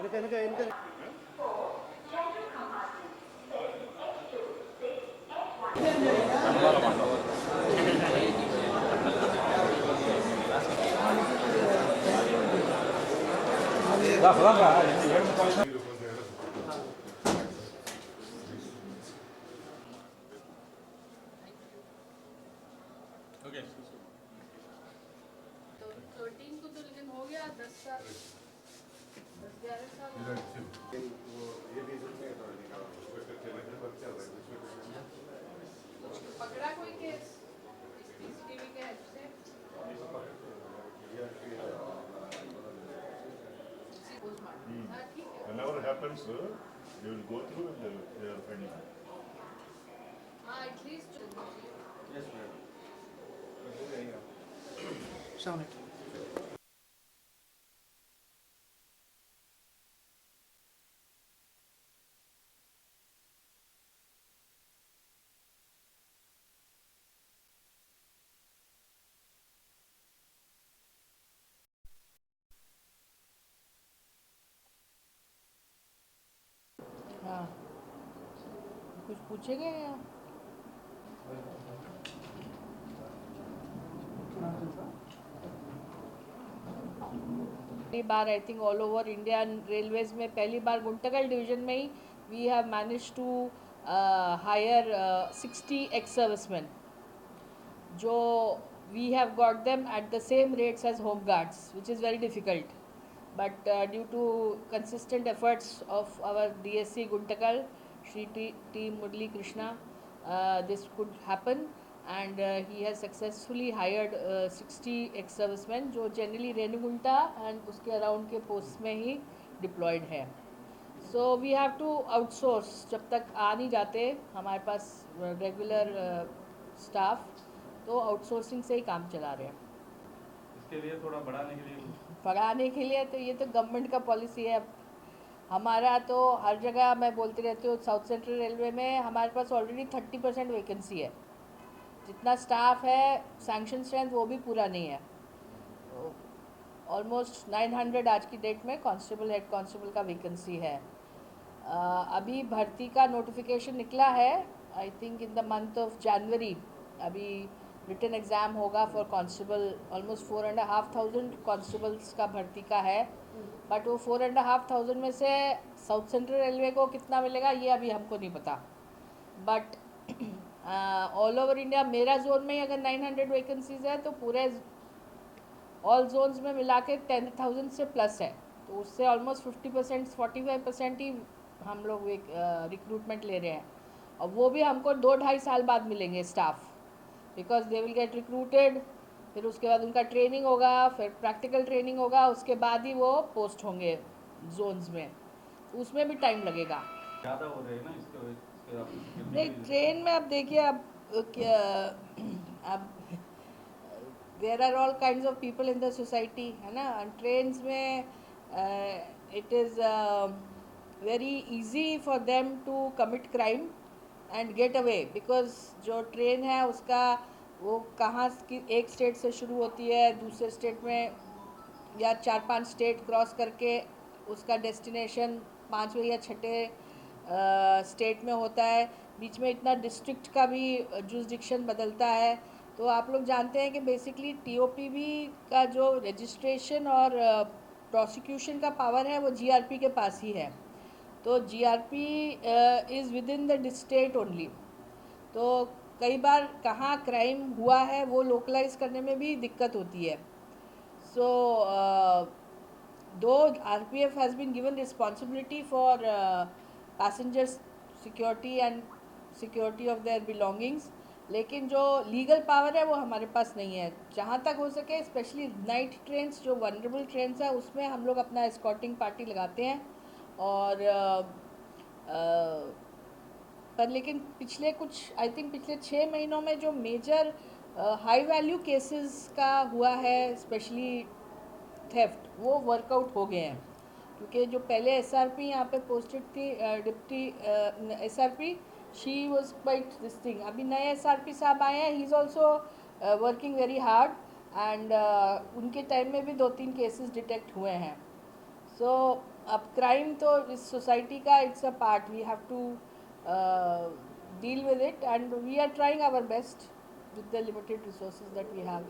तो 13 को तो लेकिन हो गया 10 साल 10-11 साल पकड़ा कोई केस सीसीटीवी के हेल्प से हाँ ठीक है Whenever happens, they will go through and they are finding. हाँ at least Yes, madam. Sound it. हाँ कुछ पूछेंगे या पहली बार I think all over Indian railways में पहली बार गुंटकल डिवीजन में ही we have manage to hire 60 ex serviceman जो we have got them at the same rates as home guards, which is very difficult. But due to consistent efforts of our DSC Guntakal, Shri T. Murli Krishna, this could happen, and he has successfully hired 60 ex-servicemen जो generally Renugunta and उसके around के posts में ही deployed है. So we have to outsource जब तक आ नहीं जाते हमारे पास regular staff तो आउटसोर्सिंग से ही काम चला रहे हैं. इसके लिए थोड़ा बढ़ाने के लिए तो ये तो गवर्नमेंट का पॉलिसी है. हमारा तो हर जगह मैं बोलती रहती हूँ साउथ सेंट्रल रेलवे में हमारे पास ऑलरेडी 30% वैकेंसी है. जितना स्टाफ है सैंक्शन स्ट्रेंथ वो भी पूरा नहीं है. ऑलमोस्ट 900 आज की डेट में कांस्टेबल हेड कांस्टेबल का वैकेंसी है. अभी भर्ती का नोटिफिकेशन निकला है I think in the month of January. अभी रिटन एग्ज़ाम होगा फॉर कांस्टेबल. ऑलमोस्ट 4,500 कांस्टेबल्स का भर्ती का है. बट वो 4,500 में से साउथ सेंट्रल रेलवे को कितना मिलेगा ये अभी हमको नहीं पता. बट ऑल ओवर इंडिया मेरा जोन में ही अगर 900 वैकेंसीज है तो पूरे ऑल जोन्स में मिला के 10,000 से प्लस है. तो उससे ऑलमोस्ट 50% 45% ही हम लोग रिक्रूटमेंट ले रहे हैं. और वो भी हमको 2-2.5 साल बाद मिलेंगे staff. Because they will get recruited, फिर उसके बाद उनका ट्रेनिंग होगा, फिर प्रैक्टिकल ट्रेनिंग होगा, उसके बाद ही वो पोस्ट होंगे जोन्स में. तो उसमें भी टाइम लगेगा. ज़्यादा हो रहे हैं ना इसके नहीं ट्रेन में अब देखिए अब क्या अब there are all kinds of people in the society है ना. ट्रेन्स में it is very easy for them to commit crime and get away. Because जो ट्रेन है उसका वो कहाँ की एक स्टेट से शुरू होती है दूसरे स्टेट में या 4-5 स्टेट क्रॉस करके उसका डेस्टिनेशन 5वें या 6ठे स्टेट में होता है. बीच में इतना डिस्ट्रिक्ट का भी जुरिसडिक्शन बदलता है. तो आप लोग जानते हैं कि बेसिकली टीओपीबी का जो रजिस्ट्रेशन और प्रोसिक्यूशन का पावर है वो जीआरपी के पास ही है. तो GRP is with in the state only. तो कई बार कहाँ क्राइम हुआ है वो लोकलाइज करने में भी दिक्कत होती है. सो दो RPF has been given responsibility for passengers security and security of their belongings, लेकिन जो लीगल पावर है वो हमारे पास नहीं है. जहाँ तक हो सके स्पेशली नाइट ट्रेन्स जो वनरेबल ट्रेन्स हैं उसमें हम लोग अपना एस्कॉर्टिंग पार्टी लगाते हैं. और पर लेकिन पिछले कुछ आई थिंक पिछले 6 महीनों में जो मेजर हाई वैल्यू केसेस का हुआ है स्पेशली थेफ्ट वो वर्कआउट हो गए हैं. क्योंकि जो पहले एसआरपी यहाँ पे पोस्टेड थी deputy SRP she was quite this thing. अभी नए एसआरपी साहब आए हैं. He is also working very hard and उनके टाइम में भी 2-3 केसेस डिटेक्ट हुए हैं. सो अब क्राइम तो इस सोसाइटी का it's a part, we have to deal with it and we are trying our best with the limited resources that we have.